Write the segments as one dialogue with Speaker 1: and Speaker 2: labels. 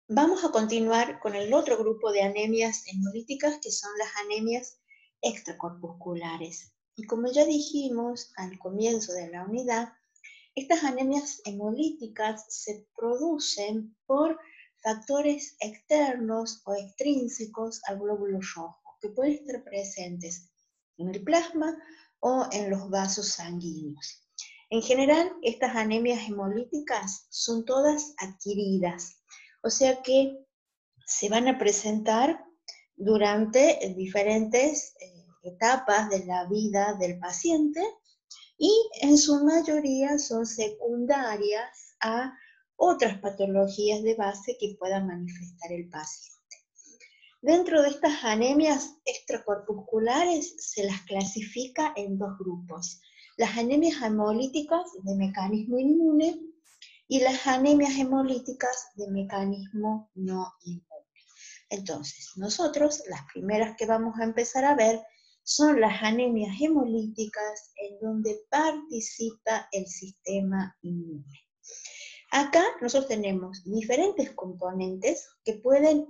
Speaker 1: Vamos a continuar con el otro grupo de anemias hemolíticas, que son las anemias extracorpusculares. Y como ya dijimos al comienzo de la unidad, estas anemias hemolíticas se producen por factores externos o extrínsecos al glóbulo rojo, que pueden estar presentes en el plasma o en los vasos sanguíneos. En general, estas anemias hemolíticas son todas adquiridas, o sea que se van a presentar durante diferentes etapas de la vida del paciente y en su mayoría son secundarias a otras patologías de base que pueda manifestar el paciente. Dentro de estas anemias extracorpusculares se las clasifica en dos grupos: las anemias hemolíticas de mecanismo inmune y las anemias hemolíticas de mecanismo no inmune. Entonces, nosotros las primeras que vamos a empezar a ver son las anemias hemolíticas en donde participa el sistema inmune. Acá nosotros tenemos diferentes componentes que pueden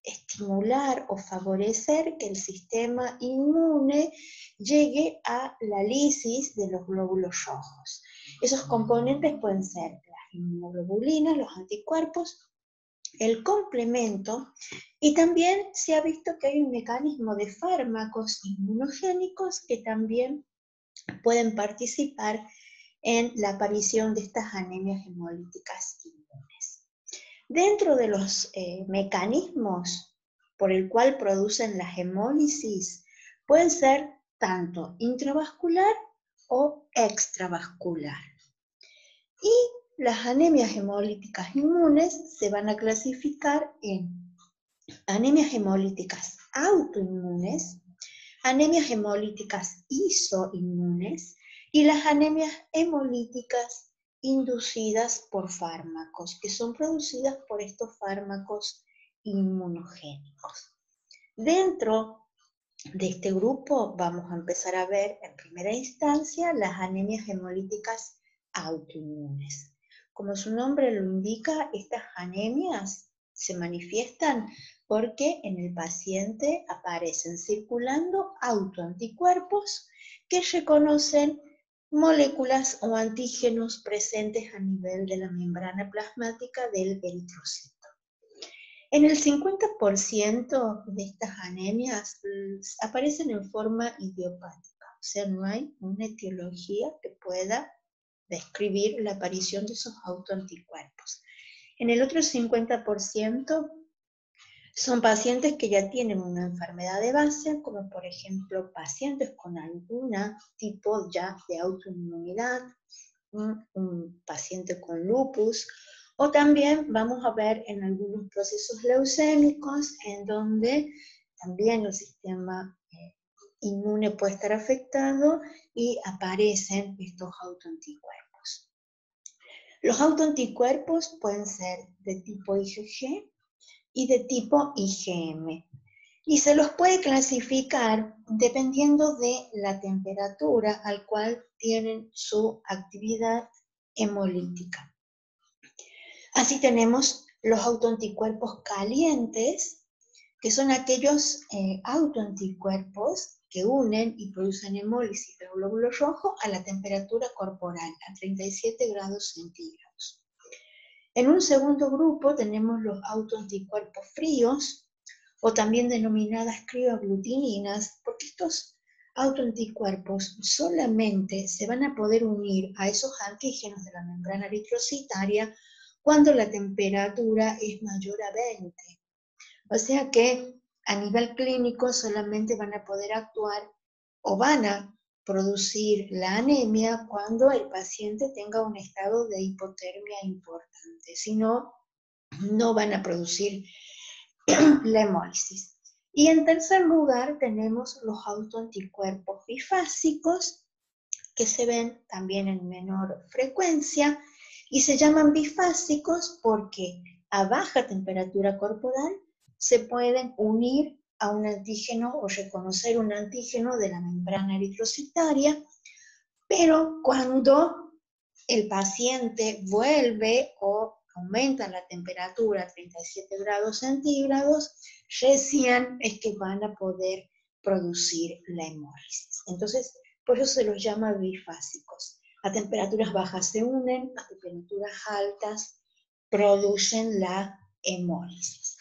Speaker 1: estimular o favorecer que el sistema inmune llegue a la lisis de los glóbulos rojos. Esos componentes pueden ser las inmunoglobulinas, los anticuerpos, el complemento, y también se ha visto que hay un mecanismo de fármacos inmunogénicos que también pueden participar en la aparición de estas anemias hemolíticas inmunes. Dentro de los mecanismos por el cual producen la hemólisis, pueden ser tanto intravascular o extravascular. Y las anemias hemolíticas inmunes se van a clasificar en anemias hemolíticas autoinmunes, anemias hemolíticas isoinmunes y las anemias hemolíticas inducidas por fármacos, que son producidas por estos fármacos inmunogénicos. Dentro de este grupo vamos a empezar a ver en primera instancia las anemias hemolíticas autoinmunes. Como su nombre lo indica, estas anemias se manifiestan porque en el paciente aparecen circulando autoanticuerpos que reconocen moléculas o antígenos presentes a nivel de la membrana plasmática del eritrocito. En el 50% de estas anemias aparecen en forma idiopática, o sea, no hay una etiología que pueda describir la aparición de esos autoanticuerpos. En el otro 50% son pacientes que ya tienen una enfermedad de base, como por ejemplo pacientes con alguna tipo ya de autoinmunidad, un paciente con lupus, o también vamos a ver en algunos procesos leucémicos en donde también el sistema inmune puede estar afectado y aparecen estos autoanticuerpos. Los autoanticuerpos pueden ser de tipo IgG y de tipo IgM. Y se los puede clasificar dependiendo de la temperatura al cual tienen su actividad hemolítica. Así tenemos los autoanticuerpos calientes, que son aquellos autoanticuerpos que unen y producen hemólisis del glóbulo rojo a la temperatura corporal, a 37 grados centígrados. En un segundo grupo tenemos los autoanticuerpos fríos, o también denominadas crioaglutininas, porque estos autoanticuerpos solamente se van a poder unir a esos antígenos de la membrana eritrocitaria cuando la temperatura es mayor a 20. O sea que a nivel clínico solamente van a poder actuar o van a producir la anemia cuando el paciente tenga un estado de hipotermia importante, si no, no van a producir la hemólisis. Y en tercer lugar tenemos los autoanticuerpos bifásicos, que se ven también en menor frecuencia, y se llaman bifásicos porque a baja temperatura corporal se pueden unir a un antígeno o reconocer un antígeno de la membrana eritrocitaria, pero cuando el paciente vuelve o aumentan la temperatura a 37 grados centígrados, recién es que van a poder producir la hemólisis. Entonces, por eso se los llama bifásicos. A temperaturas bajas se unen, a temperaturas altas producen la hemólisis.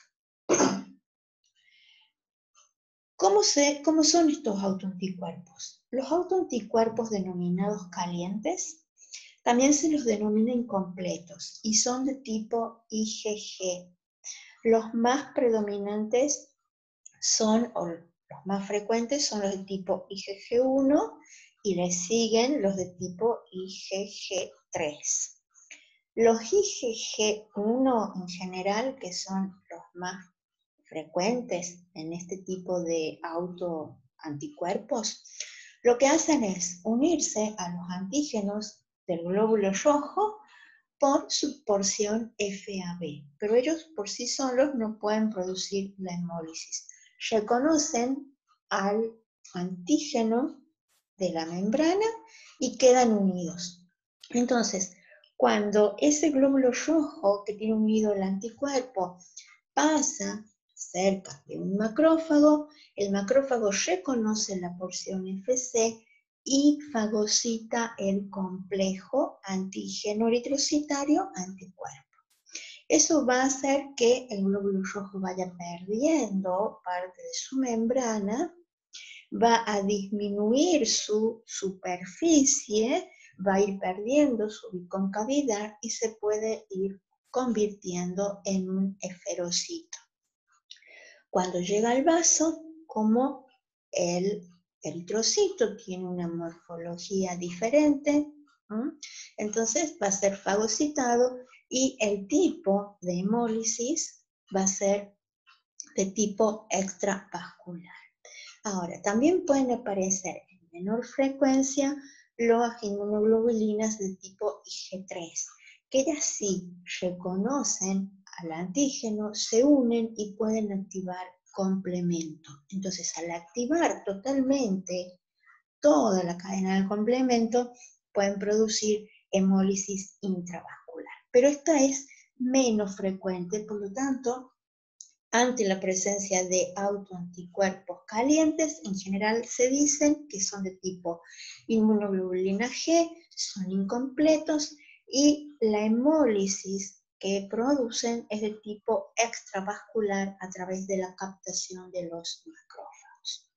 Speaker 1: ¿Cómo son estos autoanticuerpos? Los autoanticuerpos denominados calientes también se los denomina incompletos y son de tipo IgG. Los más predominantes son, o los más frecuentes son los de tipo IgG1 y le siguen los de tipo IgG3. Los IgG1 en general, que son los más frecuentes en este tipo de autoanticuerpos, lo que hacen es unirse a los antígenos del glóbulo rojo por su porción FAB, pero ellos por sí solos no pueden producir la hemólisis. Reconocen al antígeno de la membrana y quedan unidos. Entonces, cuando ese glóbulo rojo que tiene unido el anticuerpo pasa cerca de un macrófago, el macrófago reconoce la porción FC y fagocita el complejo antígeno eritrocitario anticuerpo. Eso va a hacer que el glóbulo rojo vaya perdiendo parte de su membrana, va a disminuir su superficie, va a ir perdiendo su biconcavidad y se puede ir convirtiendo en un esferocito. Cuando llega al vaso, como el eritrocito tiene una morfología diferente, entonces va a ser fagocitado y el tipo de hemólisis va a ser de tipo extravascular. Ahora, también pueden aparecer en menor frecuencia las inmunoglobulinas de tipo Ig3, que ellas sí reconocen al antígeno, se unen y pueden activar complemento. Entonces, al activar totalmente toda la cadena del complemento, pueden producir hemólisis intravascular. Pero esta es menos frecuente, por lo tanto, ante la presencia de autoanticuerpos calientes, en general se dicen que son de tipo inmunoglobulina G, son incompletos y la hemólisis que producen es de tipo extravascular a través de la captación de los macrófagos.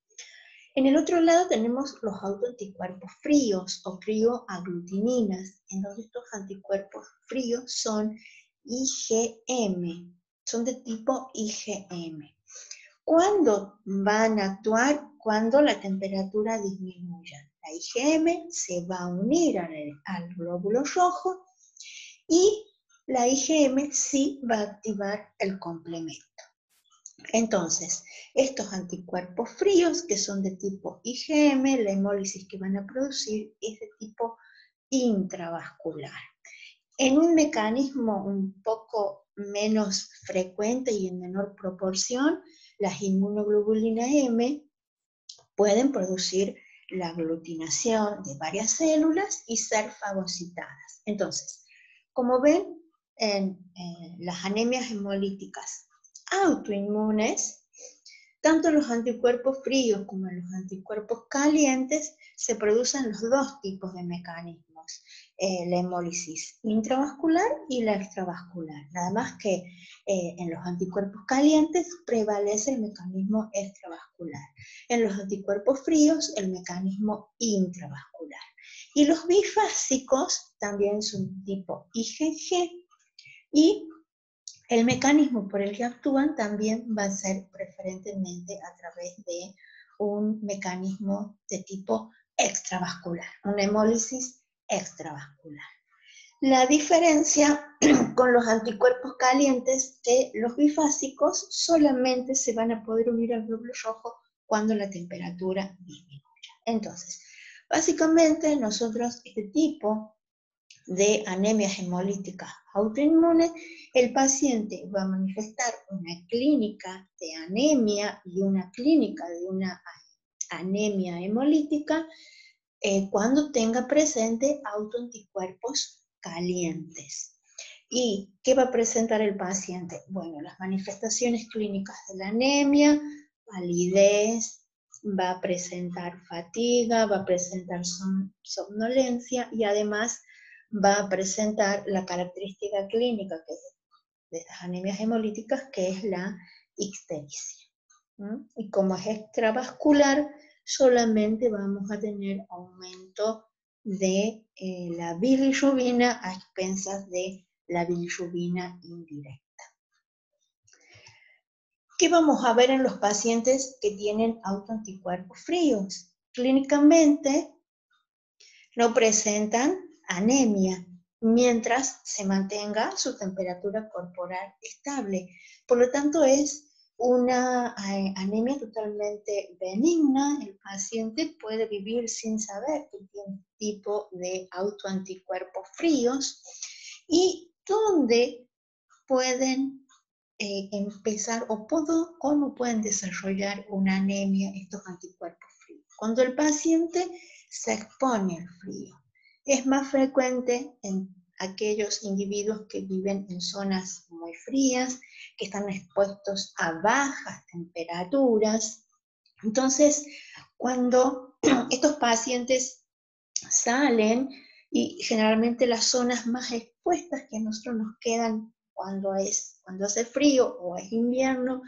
Speaker 1: En el otro lado tenemos los autoanticuerpos fríos o crioaglutininas, en donde estos anticuerpos fríos son IgM, son de tipo IgM. ¿Cuándo van a actuar? Cuando la temperatura disminuya. La IgM se va a unir al glóbulo rojo y la IgM sí va a activar el complemento. Entonces, estos anticuerpos fríos, que son de tipo IgM, la hemólisis que van a producir es de tipo intravascular. En un mecanismo un poco menos frecuente y en menor proporción, las inmunoglobulinas M pueden producir la aglutinación de varias células y ser fagocitadas. Entonces, como ven, en las anemias hemolíticas autoinmunes, tanto los anticuerpos fríos como los anticuerpos calientes se producen los dos tipos de mecanismos, la hemólisis intravascular y la extravascular. Nada más que en los anticuerpos calientes prevalece el mecanismo extravascular. En los anticuerpos fríos, el mecanismo intravascular. Y los bifásicos también son tipo IgG y el mecanismo por el que actúan también va a ser preferentemente a través de un mecanismo de tipo extravascular, una hemólisis extravascular. La diferencia con los anticuerpos calientes es que los bifásicos solamente se van a poder unir al glóbulo rojo cuando la temperatura disminuya. Entonces, básicamente nosotros este tipo de anemias hemolíticas autoinmunes, el paciente va a manifestar una clínica de anemia y una clínica de una anemia hemolítica cuando tenga presente autoanticuerpos calientes. ¿Y qué va a presentar el paciente? Bueno, las manifestaciones clínicas de la anemia, palidez, va a presentar fatiga, va a presentar somnolencia y además va a presentar la característica clínica de estas anemias hemolíticas, que es la ictericia. Y como es extravascular, solamente vamos a tener aumento de la bilirrubina a expensas de la bilirrubina indirecta. ¿Qué vamos a ver en los pacientes que tienen autoanticuerpos fríos? Clínicamente no presentan anemia, mientras se mantenga su temperatura corporal estable. Por lo tanto, es una anemia totalmente benigna. El paciente puede vivir sin saber que tiene tipo de autoanticuerpos fríos y dónde pueden empezar o cómo pueden desarrollar una anemia estos anticuerpos fríos. Cuando el paciente se expone al frío. Es más frecuente en aquellos individuos que viven en zonas muy frías, que están expuestos a bajas temperaturas. Entonces, cuando estos pacientes salen, y generalmente las zonas más expuestas que a nosotros nos quedan cuando hace frío o es invierno,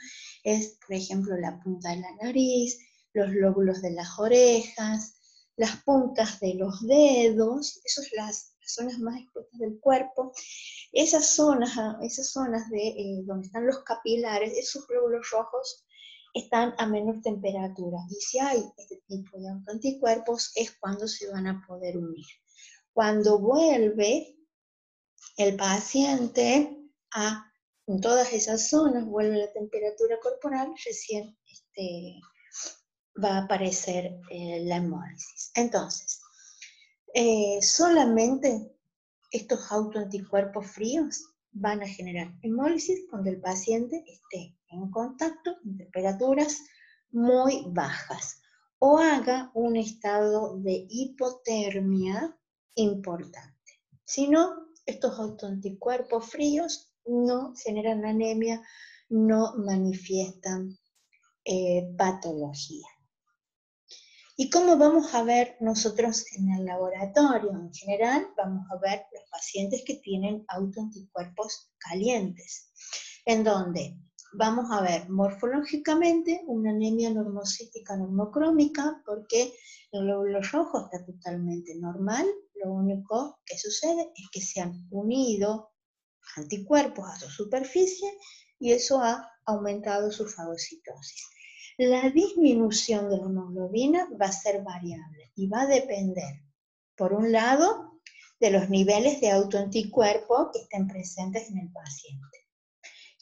Speaker 1: es, por ejemplo, la punta de la nariz, los lóbulos de las orejas, las puntas de los dedos, esas son las zonas más expuestas del cuerpo. Esas zonas de donde están los capilares, esos glóbulos rojos, están a menor temperatura. Y si hay este tipo de anticuerpos, es cuando se van a poder unir. Cuando vuelve el paciente en todas esas zonas, vuelve la temperatura corporal, recién va a aparecer la hemólisis. Entonces, solamente estos autoanticuerpos fríos van a generar hemólisis cuando el paciente esté en contacto en temperaturas muy bajas o haga un estado de hipotermia importante. Si no, estos autoanticuerpos fríos no generan anemia, no manifiestan patología. ¿Y cómo vamos a ver nosotros en el laboratorio? En general, vamos a ver los pacientes que tienen autoanticuerpos calientes, en donde vamos a ver morfológicamente una anemia normocítica normocrómica, porque el glóbulo rojo está totalmente normal. Lo único que sucede es que se han unido anticuerpos a su superficie y eso ha aumentado su fagocitosis. La disminución de la hemoglobina va a ser variable y va a depender, por un lado, de los niveles de autoanticuerpo que estén presentes en el paciente.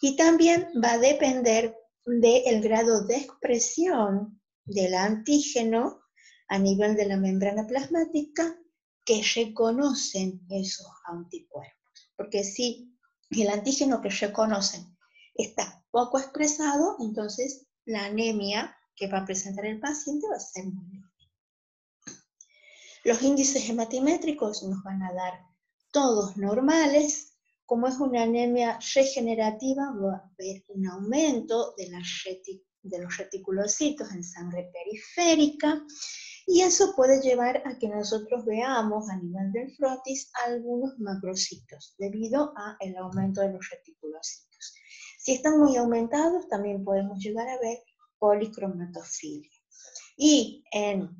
Speaker 1: Y también va a depender del grado de expresión del antígeno a nivel de la membrana plasmática que reconocen esos anticuerpos. Porque si el antígeno que reconocen está poco expresado, entonces la anemia que va a presentar el paciente va a ser muy leve. Los índices hematimétricos nos van a dar todos normales. Como es una anemia regenerativa, va a haber un aumento de los reticulocitos en sangre periférica, y eso puede llevar a que nosotros veamos a nivel del frotis algunos macrocitos, debido al aumento de los reticulocitos. Si están muy aumentados, también podemos llegar a ver policromatofilia. Y en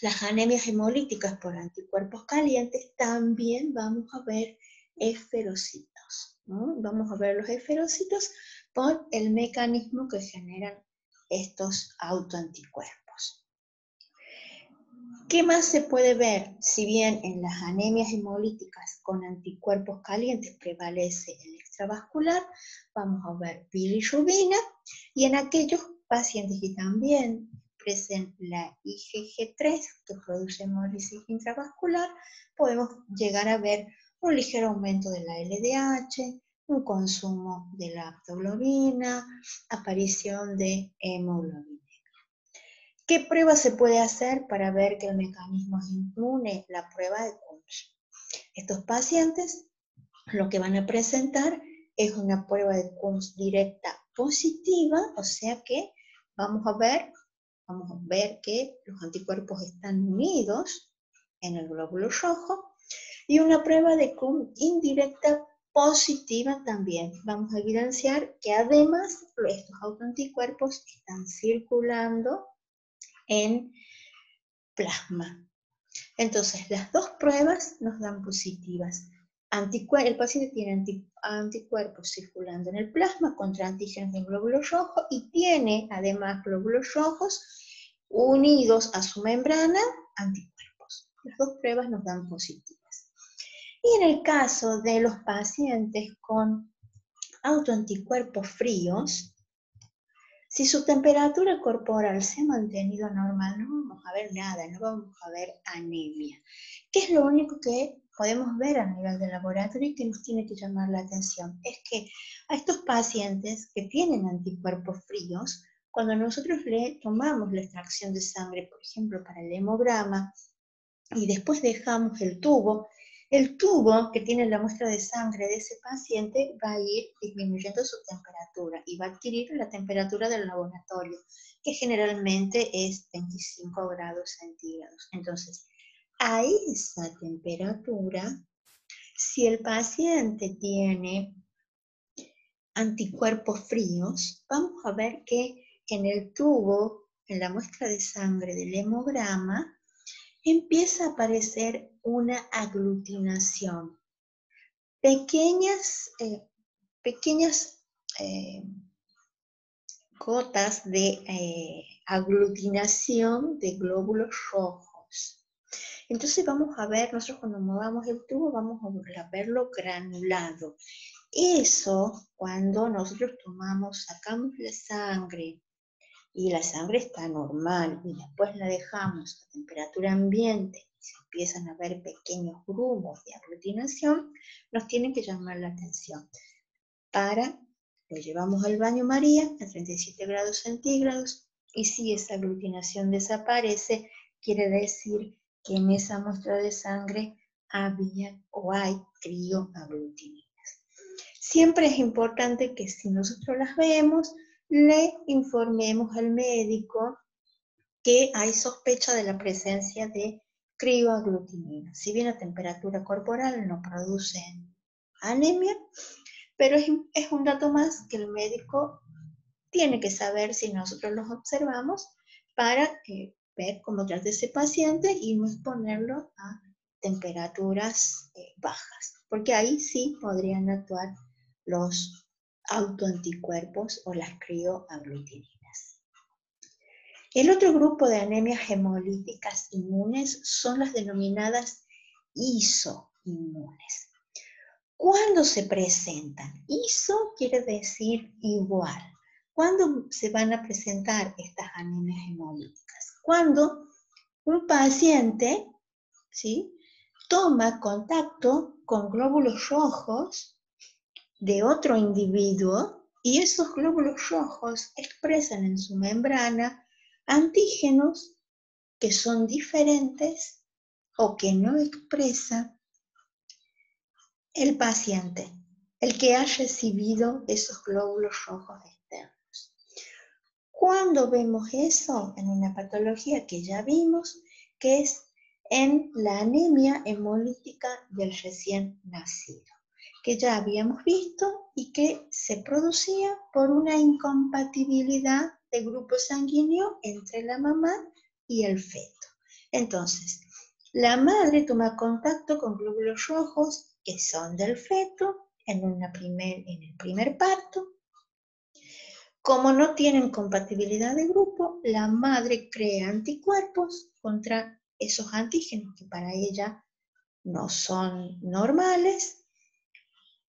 Speaker 1: las anemias hemolíticas por anticuerpos calientes también vamos a ver esferocitos, ¿no? Vamos a ver los esferocitos por el mecanismo que generan estos autoanticuerpos. ¿Qué más se puede ver? Si bien en las anemias hemolíticas con anticuerpos calientes prevalece el extravascular, vamos a ver bilirrubina, y en aquellos pacientes que también expresen la IgG3, que produce hemólisis intravascular, podemos llegar a ver un ligero aumento de la LDH, un consumo de la lactoglobina, aparición de hemoglobina. ¿Qué prueba se puede hacer para ver que el mecanismo es inmune? La prueba de Coombs. Estos pacientes lo que van a presentar es una prueba de Kunz directa positiva, o sea que vamos a ver que los anticuerpos están unidos en el glóbulo rojo, y una prueba de Kunz indirecta positiva también. Vamos a evidenciar que además estos autoanticuerpos están circulando en plasma. Entonces, las dos pruebas nos dan positivas. El paciente tiene anticuerpos circulando en el plasma contra antígenos del glóbulo rojo y tiene además glóbulos rojos unidos a su membrana, anticuerpos. Las dos pruebas nos dan positivas. Y en el caso de los pacientes con autoanticuerpos fríos, si su temperatura corporal se ha mantenido normal, no vamos a ver nada, no vamos a ver anemia. ¿Qué es lo único que podemos ver a nivel de laboratorio y que nos tiene que llamar la atención? Es que a estos pacientes que tienen anticuerpos fríos, cuando nosotros le tomamos la extracción de sangre, por ejemplo, para el hemograma, y después dejamos el tubo que tiene la muestra de sangre de ese paciente va a ir disminuyendo su temperatura y va a adquirir la temperatura del laboratorio, que generalmente es 25 grados centígrados. Entonces, a esa temperatura, si el paciente tiene anticuerpos fríos, vamos a ver que en el tubo, en la muestra de sangre del hemograma, empieza a aparecer una aglutinación. Pequeñas gotas de aglutinación de glóbulos rojos. Entonces vamos a ver, nosotros cuando movamos el tubo vamos a verlo granulado. Eso, cuando nosotros sacamos la sangre, y la sangre está normal, y después la dejamos a temperatura ambiente, y se empiezan a ver pequeños grumos de aglutinación, nos tiene que llamar la atención. Lo llevamos al baño María a 37 grados centígrados, y si esa aglutinación desaparece, quiere decir que en esa muestra de sangre había o hay crioaglutininas. Siempre es importante que si nosotros las vemos, le informemos al médico que hay sospecha de la presencia de crioaglutinina. Si bien a temperatura corporal no producen anemia, pero es un dato más que el médico tiene que saber si nosotros los observamos para ver cómo trata ese paciente y no exponerlo a temperaturas bajas, porque ahí sí podrían actuar los autoanticuerpos o las crioaglutininas. El otro grupo de anemias hemolíticas inmunes son las denominadas isoinmunes. ¿Cuándo se presentan? Iso quiere decir igual. ¿Cuándo se van a presentar estas anemias hemolíticas? Cuando un paciente, ¿sí?, toma contacto con glóbulos rojos de otro individuo y esos glóbulos rojos expresan en su membrana antígenos que son diferentes o que no expresa el paciente, el que ha recibido esos glóbulos rojos externos. ¿Cuándo vemos eso? En una patología que ya vimos, que es en la anemia hemolítica del recién nacido, que ya habíamos visto y que se producía por una incompatibilidad de grupo sanguíneo entre la mamá y el feto. Entonces, la madre toma contacto con glóbulos rojos que son del feto en el primer parto. Como no tienen compatibilidad de grupo, la madre crea anticuerpos contra esos antígenos que para ella no son normales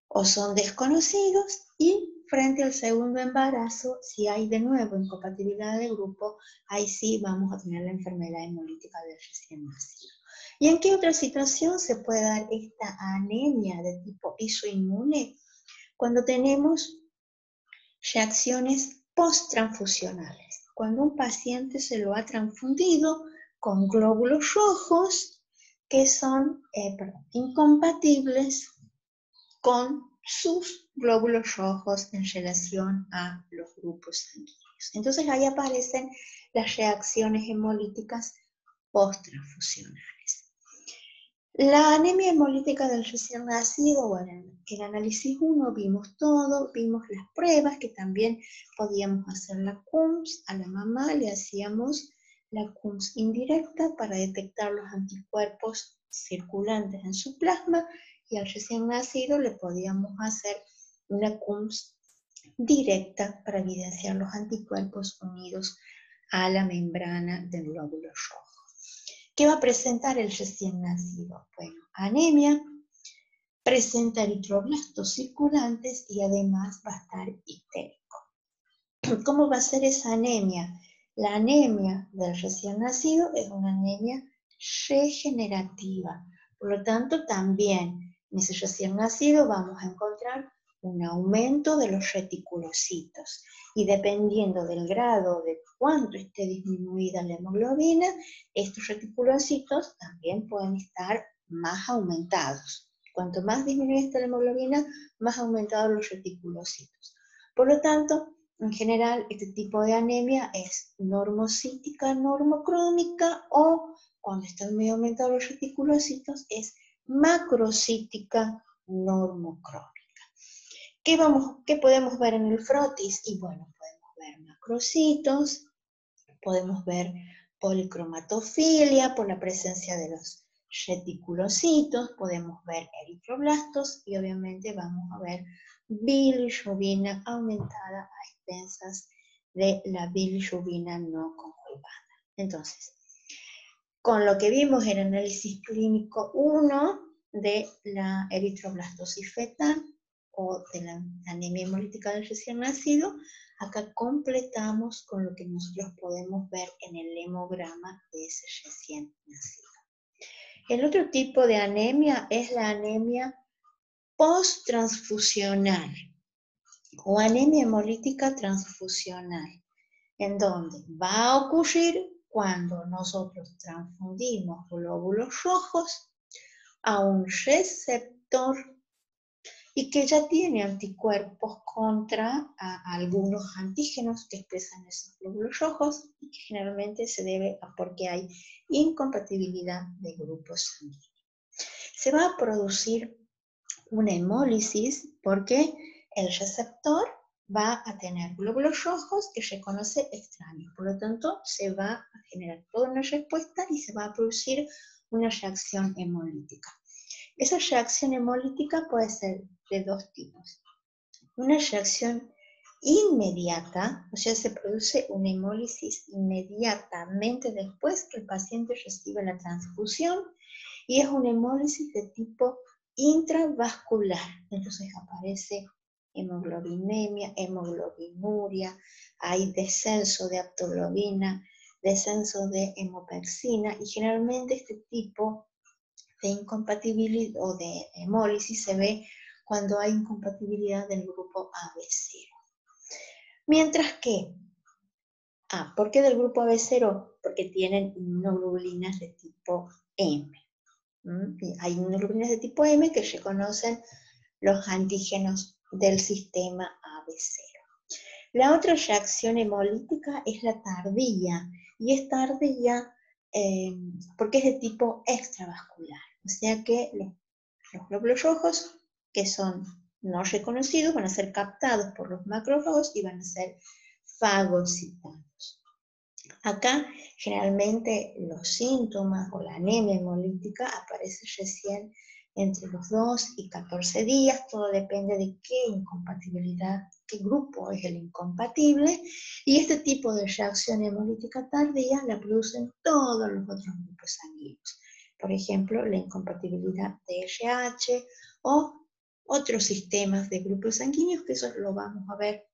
Speaker 1: o son desconocidos, y frente al segundo embarazo, si hay de nuevo incompatibilidad de grupo, ahí sí vamos a tener la enfermedad hemolítica del recién nacido. ¿Y en qué otra situación se puede dar esta anemia de tipo isoinmune? Cuando tenemos reacciones post-transfusionales, cuando un paciente se lo ha transfundido con glóbulos rojos que son incompatibles con sus glóbulos rojos en relación a los grupos sanguíneos. Entonces ahí aparecen las reacciones hemolíticas post-transfusionales. La anemia hemolítica del recién nacido, bueno, en el análisis 1 vimos todo, vimos las pruebas que también podíamos hacer la CUMS, a la mamá le hacíamos la CUMS indirecta para detectar los anticuerpos circulantes en su plasma y al recién nacido le podíamos hacer una CUMS directa para evidenciar los anticuerpos unidos a la membrana del glóbulo rojo. ¿Qué va a presentar el recién nacido? Bueno, anemia, presenta eritroblastos circulantes y además va a estar histérico. ¿Cómo va a ser esa anemia? La anemia del recién nacido es una anemia regenerativa. Por lo tanto, también en ese recién nacido vamos a encontrar un aumento de los reticulocitos. Y dependiendo del grado de cuánto esté disminuida la hemoglobina, estos reticulocitos también pueden estar más aumentados. Cuanto más disminuye esta hemoglobina, más aumentados los reticulocitos. Por lo tanto, en general, este tipo de anemia es normocítica, normocrónica, o cuando están muy aumentados los reticulocitos, es macrocítica, normocrónica. ¿Qué podemos ver en el frotis? Y bueno, podemos ver macrocitos, podemos ver policromatofilia por la presencia de los reticulocitos, podemos ver eritroblastos y obviamente vamos a ver bilirrubina aumentada a expensas de la bilirrubina no conjugada. Entonces, con lo que vimos en el análisis clínico 1 de la eritroblastosis fetal o de la anemia hemolítica del recién nacido, acá completamos con lo que nosotros podemos ver en el hemograma de ese recién nacido. El otro tipo de anemia es la anemia post-transfusional o anemia hemolítica transfusional, en donde va a ocurrir cuando nosotros transfundimos glóbulos rojos a un receptor y que ya tiene anticuerpos contra algunos antígenos que expresan esos glóbulos rojos y que generalmente se debe a porque hay incompatibilidad de grupos sanguíneos. Se va a producir una hemólisis porque el receptor va a tener glóbulos rojos que reconoce extraños, por lo tanto se va a generar toda una respuesta y se va a producir una reacción hemolítica. Esa reacción hemolítica puede ser de dos tipos. Una reacción inmediata, o sea, se produce una hemólisis inmediatamente después que el paciente recibe la transfusión y es una hemólisis de tipo intravascular. Entonces aparece hemoglobinemia, hemoglobinuria, hay descenso de aptoglobina, descenso de hemopexina y generalmente este tipo de incompatibilidad o de hemólisis se ve cuando hay incompatibilidad del grupo AB0. Mientras que, ¿por qué del grupo AB0? Porque tienen inmunoglobulinas de tipo M. Hay inmunoglobulinas de tipo M que reconocen los antígenos del sistema AB0. La otra reacción hemolítica es la tardía, y es tardía porque es de tipo extravascular. O sea que los glóbulos rojos, que son no reconocidos, van a ser captados por los macrófagos y van a ser fagocitados. Acá, generalmente, los síntomas o la anemia hemolítica aparece recién entre los 2 y 14 días, todo depende de qué incompatibilidad, qué grupo es el incompatible, y este tipo de reacción hemolítica tardía la producen todos los otros grupos sanguíneos. Por ejemplo, la incompatibilidad de RH o otros sistemas de grupos sanguíneos, que eso lo vamos a ver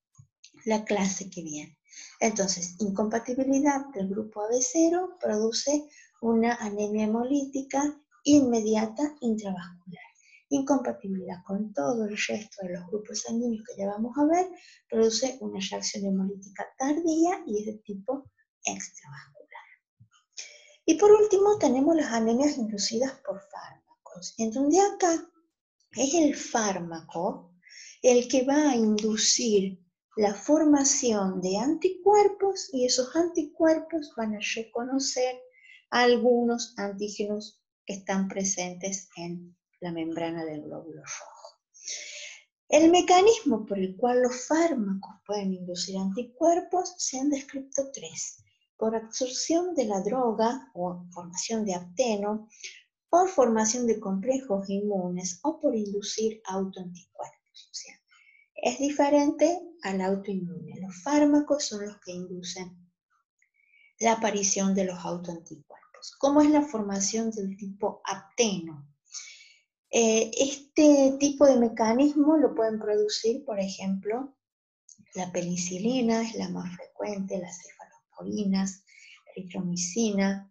Speaker 1: la clase que viene. Entonces, incompatibilidad del grupo AB0 produce una anemia hemolítica inmediata intravascular. Incompatibilidad con todo el resto de los grupos sanguíneos que ya vamos a ver produce una reacción hemolítica tardía y es de tipo extravascular. Y por último tenemos las anemias inducidas por fármacos, en donde acá es el fármaco el que va a inducir la formación de anticuerpos y esos anticuerpos van a reconocer algunos antígenos que están presentes en la membrana del glóbulo rojo. El mecanismo por el cual los fármacos pueden inducir anticuerpos se han descrito tres: por absorción de la droga o formación de apteno, por formación de complejos inmunes o por inducir autoanticuerpos. O sea, es diferente al autoinmune. Los fármacos son los que inducen la aparición de los autoanticuerpos. ¿Cómo es la formación del tipo apteno? Este tipo de mecanismo lo pueden producir, por ejemplo, la penicilina, es la más frecuente, las cefalosporinas, la eritromicina.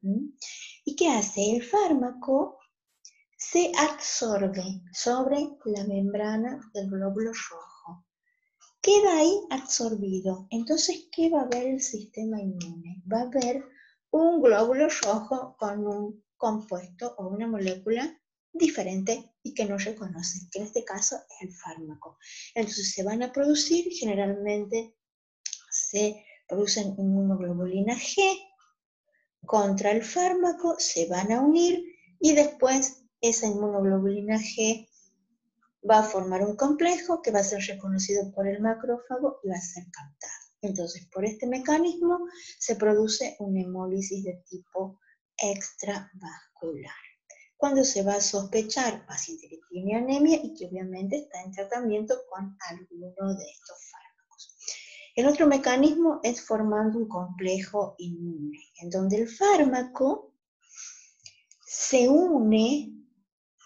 Speaker 1: ¿Y qué hace? El fármaco se absorbe sobre la membrana del glóbulo rojo. Queda ahí absorbido. Entonces, ¿qué va a ver el sistema inmune? Va a ver un glóbulo rojo con un compuesto o una molécula diferente y que no reconoce, que en este caso es el fármaco. Entonces se van a producir, generalmente se producen inmunoglobulina G contra el fármaco, se van a unir y después esa inmunoglobulina G va a formar un complejo que va a ser reconocido por el macrófago y va a ser captado. Entonces, por este mecanismo se produce una hemólisis de tipo extravascular. Cuando se va a sospechar paciente que tiene anemia y que obviamente está en tratamiento con alguno de estos fármacos. El otro mecanismo es formando un complejo inmune, en donde el fármaco se une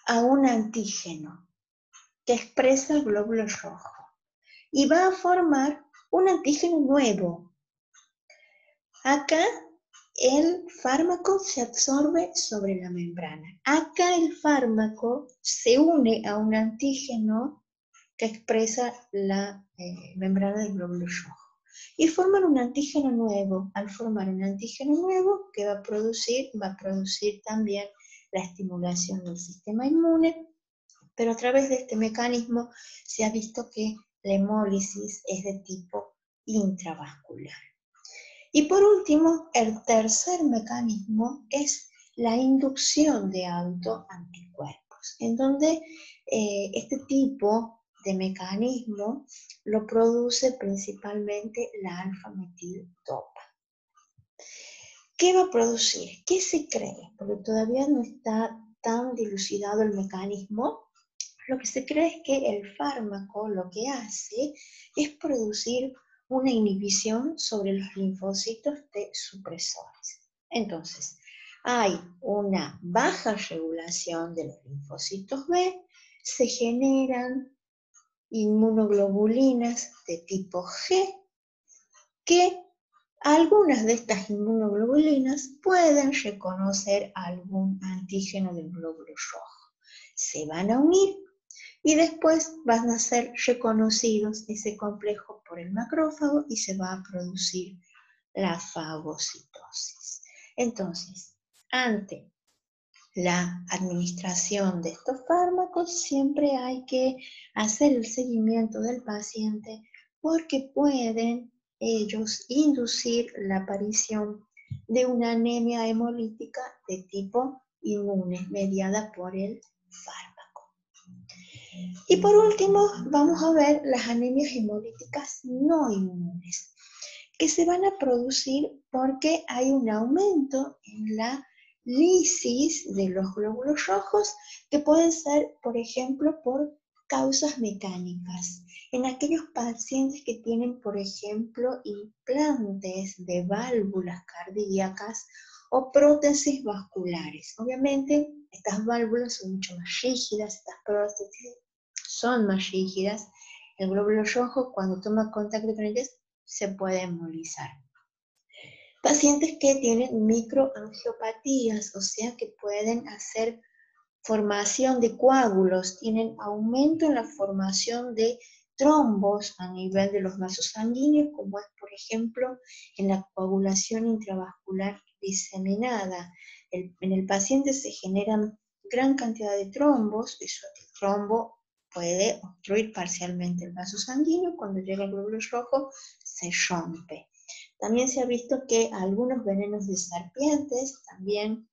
Speaker 1: a un antígeno que expresa el glóbulo rojo y va a formar un antígeno nuevo. Acá el fármaco se absorbe sobre la membrana. Acá el fármaco se une a un antígeno que expresa la membrana del glóbulo rojo. Y forman un antígeno nuevo. Al formar un antígeno nuevo, ¿qué va a producir? Va a producir también la estimulación del sistema inmune, pero a través de este mecanismo se ha visto que la hemólisis es de tipo intravascular. Y por último, el tercer mecanismo es la inducción de autoanticuerpos, en donde este tipo de mecanismo lo produce principalmente la alfa-metildopa. ¿Qué va a producir? ¿Qué se cree? Porque todavía no está tan dilucidado el mecanismo. Lo que se cree es que el fármaco lo que hace es producir una inhibición sobre los linfocitos T supresores. Entonces, hay una baja regulación de los linfocitos B, se generan inmunoglobulinas de tipo G, que algunas de estas inmunoglobulinas pueden reconocer algún antígeno del glóbulo rojo. Se van a unir y después van a ser reconocidos ese complejo por el macrófago y se va a producir la fagocitosis. Entonces, ante la administración de estos fármacos siempre hay que hacer el seguimiento del paciente porque pueden ellos inducir la aparición de una anemia hemolítica de tipo inmune mediada por el fármaco. Y por último, vamos a ver las anemias hemolíticas no inmunes, que se van a producir porque hay un aumento en la lisis de los glóbulos rojos que pueden ser, por ejemplo, por causas mecánicas. En aquellos pacientes que tienen, por ejemplo, implantes de válvulas cardíacas o prótesis vasculares. Obviamente, estas válvulas son mucho más rígidas, estas prótesis son más rígidas. El glóbulo rojo, cuando toma contacto con ellas, se puede embolizar. Pacientes que tienen microangiopatías, o sea que pueden hacer formación de coágulos, tienen aumento en la formación de trombos a nivel de los vasos sanguíneos, como es, por ejemplo, en la coagulación intravascular diseminada. En el paciente se generan gran cantidad de trombos, eso, el trombo puede obstruir parcialmente el vaso sanguíneo. Cuando llega al glóbulo rojo, se rompe. También se ha visto que algunos venenos de serpientes también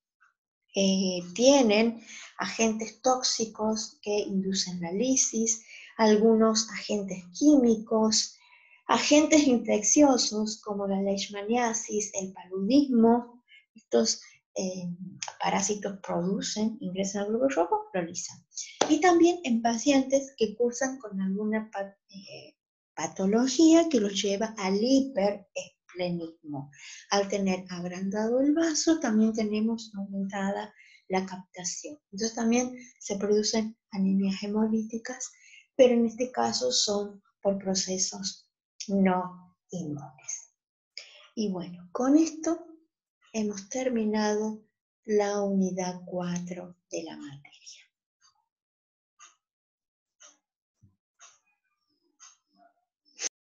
Speaker 1: tienen agentes tóxicos que inducen la lisis, algunos agentes químicos, agentes infecciosos como la leishmaniasis, el paludismo. Estos parásitos ingresan al glóbulo rojo, proliferan. Y también en pacientes que cursan con alguna patología que los lleva al hiperesplenismo. Al tener agrandado el vaso, también tenemos aumentada la captación. Entonces también se producen anemias hemolíticas, pero en este caso son por procesos no inmunes. Y bueno, con esto hemos terminado la unidad 4 de la materia.